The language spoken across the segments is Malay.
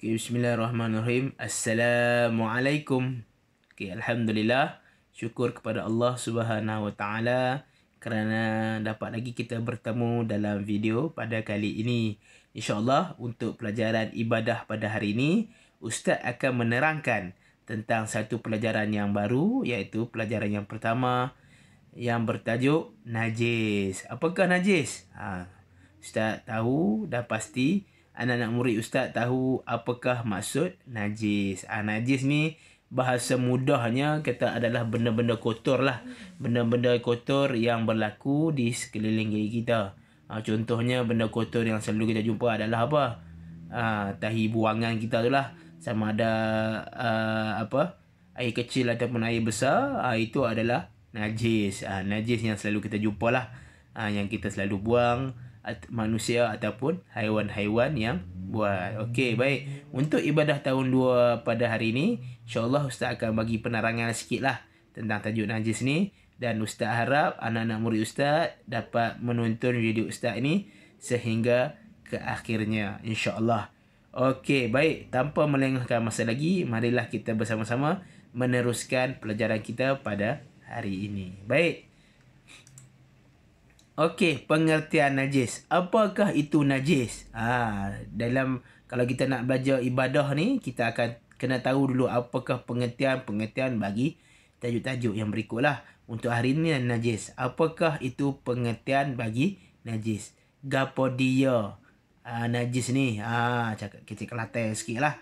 Okay, bismillahirrahmanirrahim. Assalamualaikum. Okay, Alhamdulillah. Syukur kepada Allah Subhanahu Wa Taala kerana dapat lagi kita bertemu dalam video pada kali ini. InsyaAllah untuk pelajaran ibadah pada hari ini, Ustaz akan menerangkan tentang satu pelajaran yang baru, iaitu pelajaran yang pertama yang bertajuk najis. Apakah najis? Ustaz tahu dah pasti. Anak-anak murid Ustaz tahu apakah maksud najis. Najis ni bahasa mudahnya kata adalah benda-benda kotor lah. Benda-benda kotor yang berlaku di sekeliling diri kita. Contohnya benda kotor yang selalu kita jumpa adalah apa? Tahi buangan kita tu lah. Sama ada air kecil ataupun air besar. Itu adalah najis. Najis yang selalu kita jumpa lah. Yang kita selalu buang. Manusia ataupun haiwan-haiwan yang buat. Okey, baik. Untuk ibadah tahun 2 pada hari ini, insyaAllah Ustaz akan bagi penerangan sikit lah tentang tajuk najis ni. Dan Ustaz harap anak-anak murid Ustaz dapat menonton video Ustaz ini sehingga ke akhirnya, insyaAllah. Okey, baik. Tanpa melengahkan masa lagi, marilah kita bersama-sama meneruskan pelajaran kita pada hari ini. Baik. Okey, pengertian najis. Apakah itu najis? Dalam kalau kita nak belajar ibadah ni, kita akan kena tahu dulu apakah pengertian bagi tajuk-tajuk yang berikutlah. Untuk hari ini najis. Apakah itu pengertian bagi najis? Gapo dia najis ni? Cakap kita Kelantan sikitlah.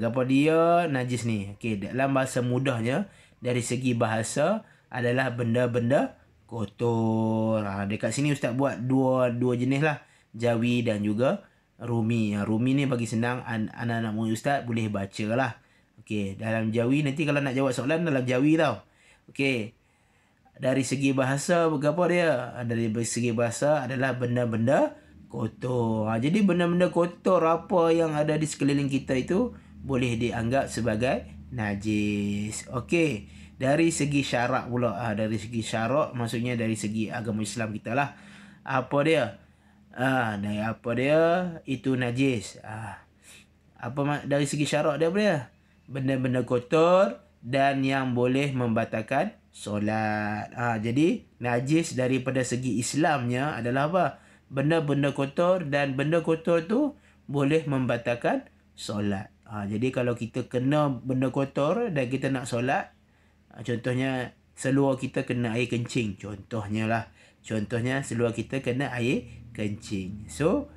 Gapo dia najis ni? Okey, dalam bahasa mudahnya dari segi bahasa adalah benda-benda kotor. Dekat sini Ustaz buat dua jenis lah. Jawi dan juga Rumi. Rumi ni bagi senang anak-anak murid Ustaz boleh baca lah. Okey, dalam Jawi nanti kalau nak jawab soalan dalam Jawi tau. Okey. Dari segi bahasa berapa dia? Dari segi bahasa adalah benda-benda kotor. Jadi benda-benda kotor apa yang ada di sekeliling kita itu boleh dianggap sebagai najis. Okey. Dari segi syarak pula. Dari segi syarak maksudnya dari segi agama Islam kita lah. Apa dia? Dari apa dia? Itu najis. Dari segi syarak dia apa dia? Benda-benda kotor dan yang boleh membatalkan solat. Jadi najis daripada segi Islamnya adalah apa? Benda-benda kotor dan benda kotor tu boleh membatalkan solat. Jadi kalau kita kena benda kotor dan kita nak solat, contohnya seluar kita kena air kencing. Contohnya seluar kita kena air kencing. So,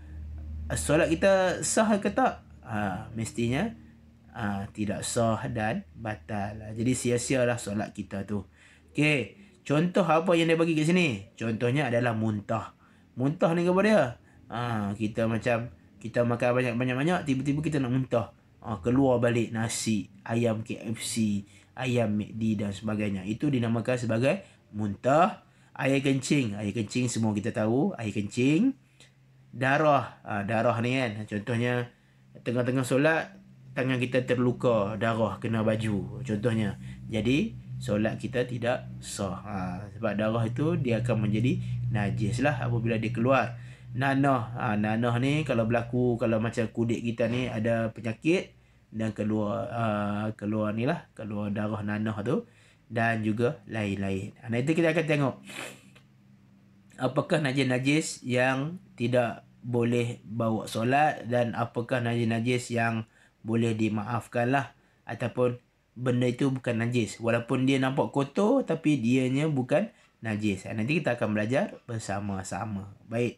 solat kita sah ke tak? Mestinya tidak sah dan batal. Jadi sia-sialah solat kita tu. Okey, contoh apa yang dia bagi kat sini? Contohnya adalah muntah. Muntah ni apa dia? Kita macam kita makan banyak-banyak, tiba-tiba kita nak muntah. Keluar balik nasi, ayam KFC, ayam McD dan sebagainya. Itu dinamakan sebagai muntah. Air kencing. Air kencing semua kita tahu. Air kencing. Darah. Darah ni kan. Contohnya tengah-tengah solat, tangan kita terluka. Darah kena baju. Contohnya. Jadi solat kita tidak sah. Sebab darah itu dia akan menjadi najis lah apabila dia keluar. Nanah. Nanah ni kalau berlaku, kalau macam kulit kita ni ada penyakit dan keluar ni lah, keluar darah nanah tu dan juga lain-lain. Nanti kita akan tengok apakah najis-najis yang tidak boleh bawa solat dan apakah najis-najis yang boleh dimaafkan lah, ataupun benda itu bukan najis walaupun dia nampak kotor tapi dianya bukan najis. Nanti kita akan belajar bersama-sama. Baik.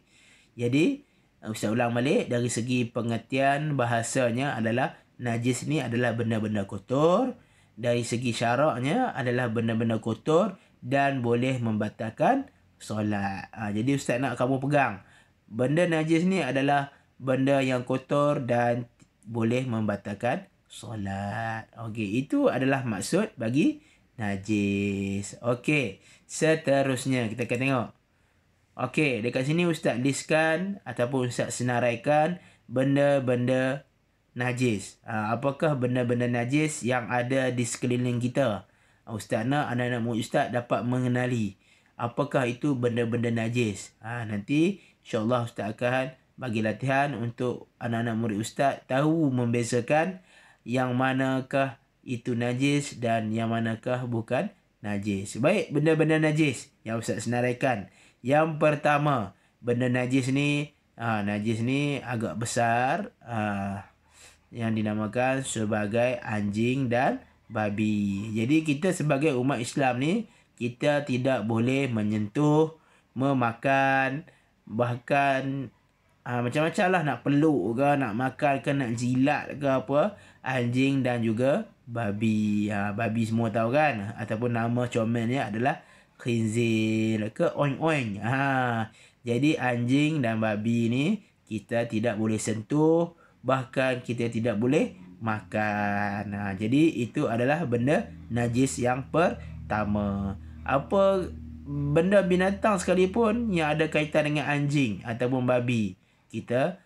Jadi Ustaz ulang balik, dari segi pengertian bahasanya adalah najis ni adalah benda-benda kotor. Dari segi syaraknya adalah benda-benda kotor dan boleh membatalkan solat. Jadi Ustaz nak kamu pegang. Benda najis ni adalah benda yang kotor dan boleh membatalkan solat. Okey, itu adalah maksud bagi najis. Okey, seterusnya kita akan tengok. Okey, dekat sini Ustaz listkan ataupun Ustaz senaraikan benda-benda najis. Apakah benda-benda najis yang ada di sekeliling kita? Ustaz nak anak-anak murid Ustaz dapat mengenali apakah itu benda-benda najis. Nanti insyaAllah Ustaz akan bagi latihan untuk anak-anak murid ustaz tahu membezakan yang manakah itu najis dan yang manakah bukan najis. Baik, benda-benda najis yang ustaz senaraikan. Yang pertama, benda najis ni agak besar, yang dinamakan sebagai anjing dan babi. Jadi kita sebagai umat Islam ni, kita tidak boleh menyentuh, memakan, bahkan macam-macam lah, nak peluk ke, nak makan ke, nak jilat ke apa, anjing dan juga babi. Babi semua tahu kan, ataupun nama comelnya adalah khinzir ke oing-oing. Jadi anjing dan babi ni kita tidak boleh sentuh, bahkan kita tidak boleh makan. Jadi itu adalah benda najis yang pertama. Apa benda binatang sekalipun yang ada kaitan dengan anjing ataupun babi, kita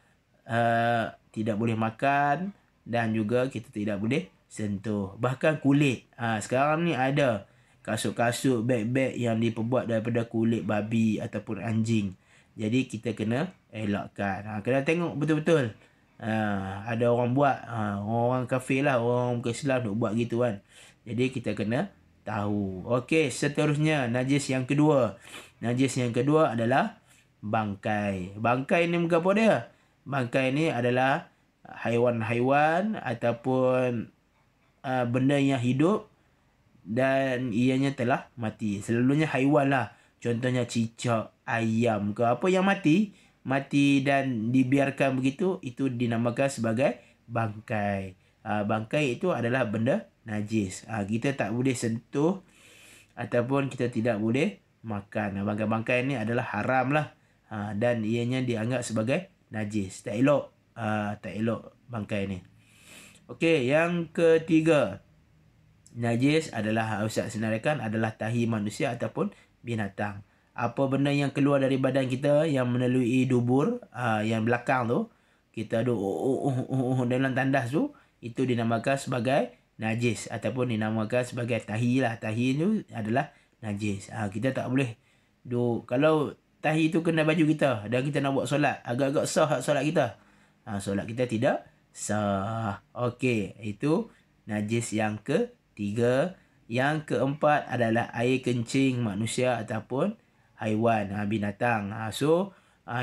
tidak boleh makan dan juga kita tidak boleh sentuh. Bahkan kulit. Sekarang ni ada kasut-kasut, beg-beg yang diperbuat daripada kulit babi ataupun anjing. Jadi kita kena elakkan. Kena tengok betul-betul. Ada orang buat, orang kafir lah, orang muka Islam duk buat gitu kan. Jadi kita kena tahu. Okey, seterusnya najis yang kedua. Najis yang kedua adalah bangkai. Bangkai ni muka apa dia? Bangkai ni adalah haiwan-haiwan ataupun benda yang hidup dan ianya telah mati. Selalunya haiwan lah. Contohnya cicak, ayam ke apa yang mati dan dibiarkan begitu, itu dinamakan sebagai bangkai. Bangkai itu adalah benda najis. Kita tak boleh sentuh ataupun kita tidak boleh makan. Bangkai-bangkai ni adalah haram lah. Dan ianya dianggap sebagai najis. Tak elok. Tak elok bangkai ni. Okey, yang ketiga. Najis adalah, Ustaz senaraikan, adalah tahi manusia ataupun binatang. Apa benda yang keluar dari badan kita yang melalui dubur, yang belakang tu, kita ada dalam tandas tu, itu dinamakan sebagai najis ataupun dinamakan sebagai tahi lah. Tahi tu adalah najis. Kita tak boleh kalau tahi tu kena baju kita dan kita nak buat solat, agak-agak sah solat kita. Solat kita tidak sah. Okey, itu najis yang ketiga. Yang keempat adalah air kencing manusia ataupun haiwan, binatang.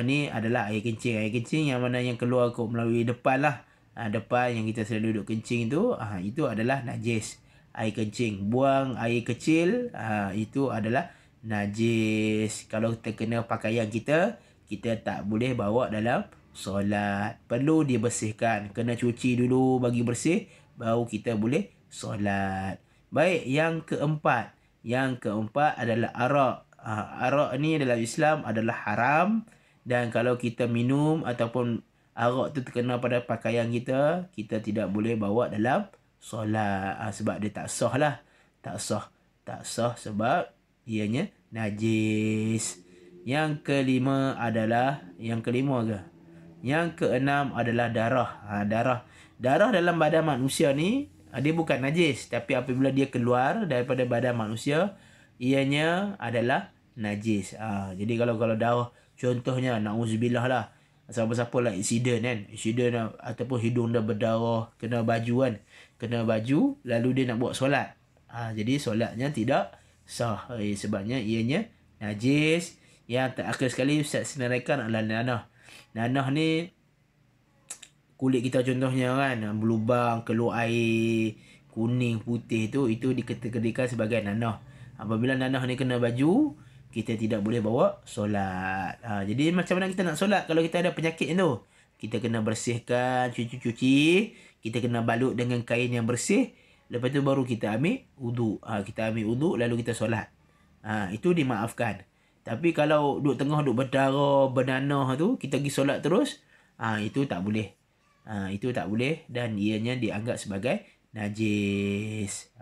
Ni adalah air kencing. Air kencing yang mana yang keluar melalui depan lah. Depan yang kita selalu duduk kencing tu, itu adalah najis. Air kencing. Buang air kecil, itu adalah najis. Kalau terkena pakaian kita, kita tak boleh bawa dalam solat. Perlu dibersihkan. Kena cuci dulu bagi bersih, baru kita boleh solat. Baik, yang keempat. Yang keempat adalah arak. Arak ni dalam Islam adalah haram. Dan kalau kita minum ataupun arak tu terkena pada pakaian kita, kita tidak boleh bawa dalam solat. Sebab dia tak sah lah. Tak sah sebab ianya najis. Yang kelima adalah, yang keenam adalah darah. Darah dalam badan manusia ni, dia bukan najis, tapi apabila dia keluar daripada badan manusia, ianya adalah najis. Jadi kalau darah, contohnya na'udzubillah lah, siapa-siapa lah insiden ataupun hidung dah berdarah, kena baju kan, lalu dia nak buat solat, jadi solatnya tidak sah, sebabnya ianya najis. Yang terakhir sekali Ustaz senaraikan adalah nanah ni kulit kita contohnya kan, berlubang, keluar air kuning, putih tu, itu dikategorikan sebagai nanah. Apabila nanah ni kena baju, kita tidak boleh bawa solat. Jadi macam mana kita nak solat kalau kita ada penyakit tu? Kita kena bersihkan, cuci, kita kena balut dengan kain yang bersih, lepas tu baru kita ambil wuduk. Kita ambil wuduk lalu kita solat. Itu dimaafkan. Tapi kalau tengah berdarah, bernanah tu, kita pergi solat terus, itu tak boleh. Itu tak boleh dan ianya dianggap sebagai najis.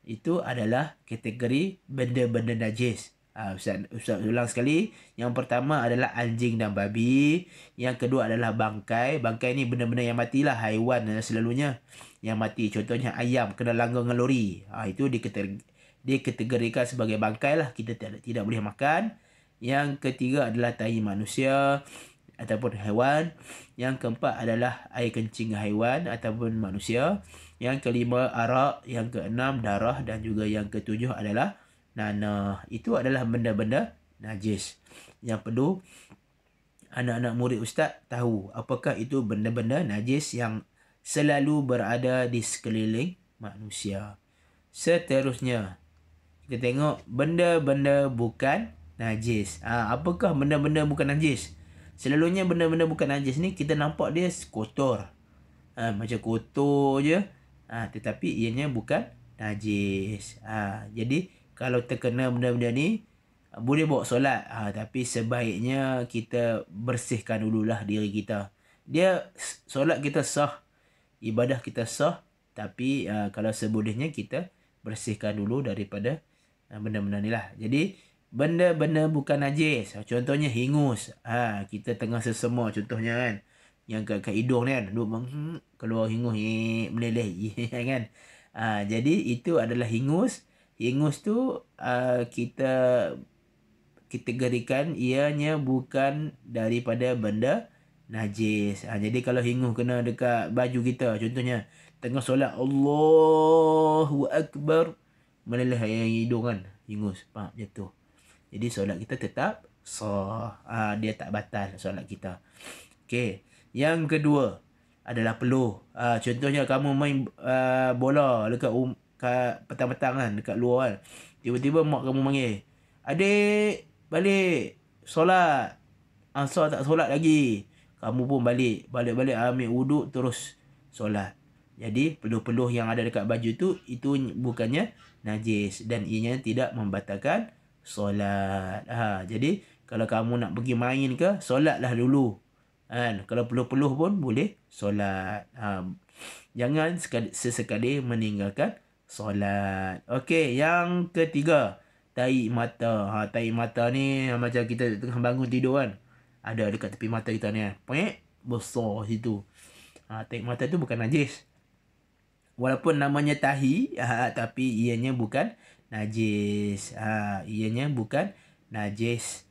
Itu adalah kategori benda-benda najis. Ustaz ulang sekali. Yang pertama adalah anjing dan babi. Yang kedua adalah bangkai. Bangkai ni benda-benda yang matilah, haiwan selalunya yang mati. Contohnya ayam kena langgar dengan lori. Itu dikategorikan sebagai bangkai lah. Kita tidak boleh makan. Yang ketiga adalah tahi manusia. ataupun haiwan. Yang keempat adalah air kencing haiwan ataupun manusia. Yang kelima arak, yang keenam darah, dan juga yang ketujuh adalah nanah. Itu adalah benda-benda najis yang perlu anak-anak murid ustaz tahu apakah itu benda-benda najis yang selalu berada di sekeliling manusia. Seterusnya, kita tengok benda-benda bukan najis. Apakah benda-benda bukan najis? Selalunya benda-benda bukan najis ni kita nampak dia kotor. Macam kotor je. Tetapi ianya bukan najis. Jadi kalau terkena benda-benda ni boleh bawa solat. Tapi sebaiknya kita bersihkan dululah diri kita. Dia solat kita sah, ibadah kita sah, tapi kalau sebolehnya kita bersihkan dulu daripada benda-benda ni lah. Jadi benda-benda bukan najis, contohnya hingus. Kita tengah sesama contohnya kan, yang kat hidung ni kan, keluar hingus meleleh kan. Jadi itu adalah hingus. Hingus tu kita kategorikan ianya bukan daripada benda najis. Jadi kalau hingus kena dekat baju kita, contohnya tengah solat Allahu Akbar, meleleh yang hidung kan, hingus, jatuh. Jadi solat kita tetap sah. Dia tak batal solat kita. Okey. Yang kedua adalah peluh. Contohnya kamu main bola dekat petang-petang kan, dekat luar kan. Tiba-tiba mak kamu panggil, "Adik, balik solat." Asar tak solat lagi. Kamu pun balik ambil wuduk terus solat. Jadi peluh-peluh yang ada dekat baju tu itu bukannya najis dan ianya tidak membatalkan solat. Jadi kalau kamu nak pergi main ke, solatlah dulu. Kalau peluh-peluh pun boleh solat. Jangan sesekali meninggalkan solat. Okey, yang ketiga, tahi mata. Tahi mata ni macam kita tengah bangun tidur kan, ada dekat tepi mata kita ni kan, besar situ. Tahi mata tu bukan najis. Walaupun namanya tahi, tapi ianya bukan najis. Ianya bukan najis.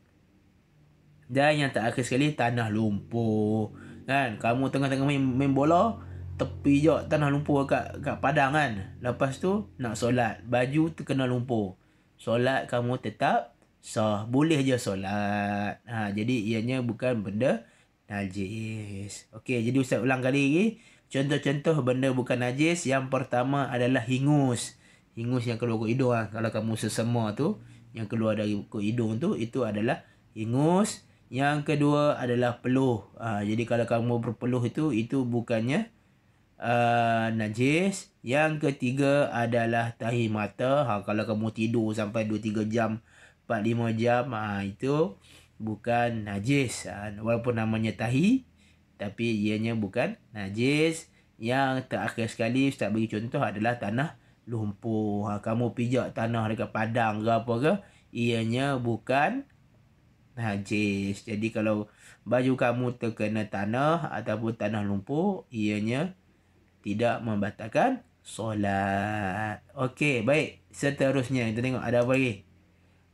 Dan yang terakhir sekali, tanah lumpur. Kan, kamu tengah-tengah main bola, tepi je tanah lumpur kat padang kan. Lepas tu nak solat, baju terkena lumpur. Solat kamu tetap sah. Boleh je solat. Jadi ianya bukan benda najis. Okey, jadi Ustaz ulang kali lagi. Contoh-contoh benda bukan najis. Yang pertama adalah hingus. Hingus yang keluar ke hidung. Kalau kamu sesama tu, yang keluar dari ke hidung tu, itu adalah hingus. Yang kedua adalah peluh. Jadi kalau kamu berpeluh itu bukannya najis. Yang ketiga adalah tahi mata. Kalau kamu tidur sampai 2-3 jam, 4-5 jam, itu bukan najis. Walaupun namanya tahi, tapi ianya bukan najis. Yang terakhir sekali Ustaz bagi contoh adalah tanah lumpur. Kamu pijak tanah dekat padang ke apa ke, ianya bukan najis. Jadi kalau baju kamu terkena tanah ataupun tanah lumpur, ianya tidak membatalkan solat. Okey, baik. Seterusnya kita tengok ada apa lagi.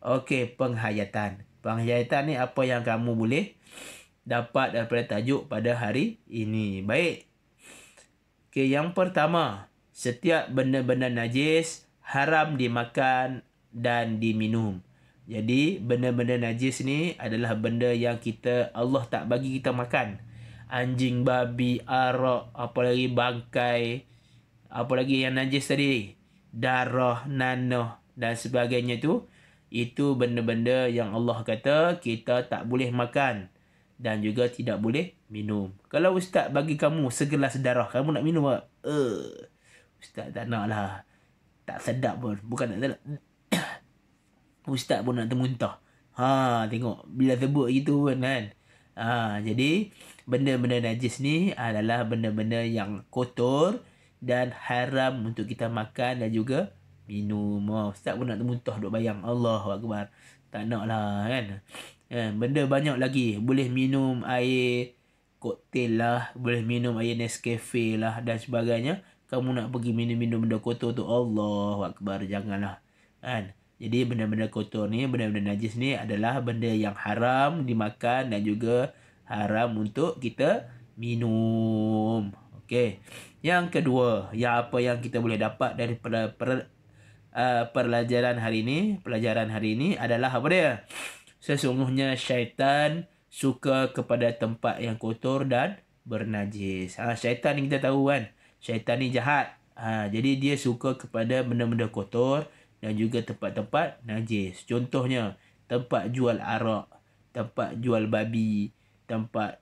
Okey, penghayatan. Penghayatan ni apa yang kamu boleh dapat daripada tajuk pada hari ini. Baik. Okey, yang pertama, setiap benda-benda najis haram dimakan dan diminum. Jadi benda-benda najis ni adalah benda yang Allah tak bagi kita makan. Anjing, babi, arak, apalagi bangkai, apalagi yang najis tadi, darah, nanah dan sebagainya tu, itu benda-benda yang Allah kata kita tak boleh makan dan juga tidak boleh minum. Kalau Ustaz bagi kamu segelas darah, kamu nak minum tak? Ustaz tak nak lah. Tak sedap pun. Bukan tak sedap. Ustaz pun nak termuntah. Tengok. Bila sebut gitu pun kan. Jadi benda-benda najis ni adalah benda-benda yang kotor dan haram untuk kita makan dan juga minum. Ustaz pun nak termuntah duk bayang. Allahu Akbar. Tak nak lah kan. Benda banyak lagi. Boleh minum air koktel lah. Boleh minum air Nescafe lah dan sebagainya. Kamu nak pergi minum-minum benda kotor tu, Allahu Akbar. Janganlah. Kan? Jadi benda-benda kotor ni, benda-benda najis ni adalah benda yang haram dimakan dan juga haram untuk kita minum. Okey. Yang kedua, apa yang kita boleh dapat daripada pelajaran hari ini adalah apa dia? Sesungguhnya syaitan suka kepada tempat yang kotor dan bernajis. Syaitan ni kita tahu kan. Syaitan ni jahat. Jadi dia suka kepada benda-benda kotor dan juga tempat-tempat najis. Contohnya, tempat jual arak, tempat jual babi, tempat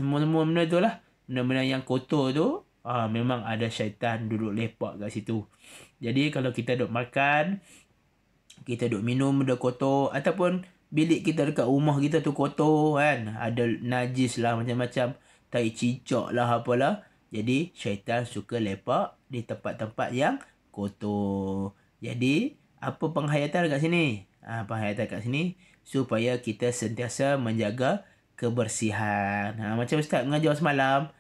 semua-semua benda tu lah. Benda-benda yang kotor tu, memang ada syaitan duduk lepak kat situ. Jadi kalau kita duduk makan, kita duduk minum benda kotor, ataupun bilik kita dekat rumah kita tu kotor kan, ada najis lah macam-macam, tai cicak lah apalah. Jadi syaitan suka lepak di tempat-tempat yang kotor. Jadi apa penghayatan kat sini? Penghayatan kat sini supaya kita sentiasa menjaga kebersihan. Macam Ustaz mengajar semalam,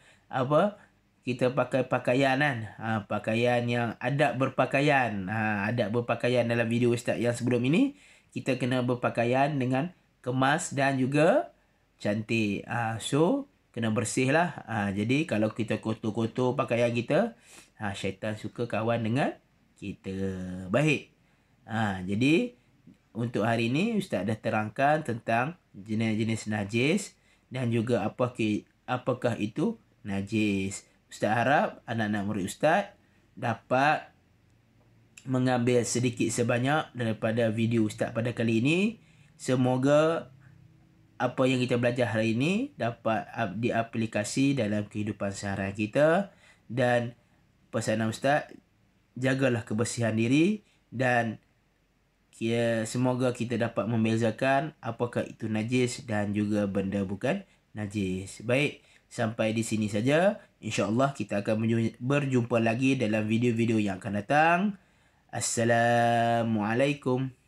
kita pakai pakaian kan. Pakaian yang adab berpakaian. Adab berpakaian dalam video Ustaz yang sebelum ini, kita kena berpakaian dengan kemas dan juga cantik. So, kena bersih lah. Jadi, kalau kita kotor-kotor pakaian kita, syaitan suka kawan dengan kita. Baik. Jadi, untuk hari ini, Ustaz dah terangkan tentang jenis-jenis najis dan juga apakah itu najis. Ustaz harap anak-anak murid Ustaz dapat mengambil sedikit sebanyak daripada video Ustaz pada kali ini. Semoga apa yang kita belajar hari ini dapat diaplikasi dalam kehidupan seharian kita. Dan pesanan Ustaz, jagalah kebersihan diri dan semoga kita dapat membezakan apakah itu najis dan juga benda bukan najis. Baik, sampai di sini saja. InsyaAllah kita akan berjumpa lagi dalam video-video yang akan datang. Assalamualaikum.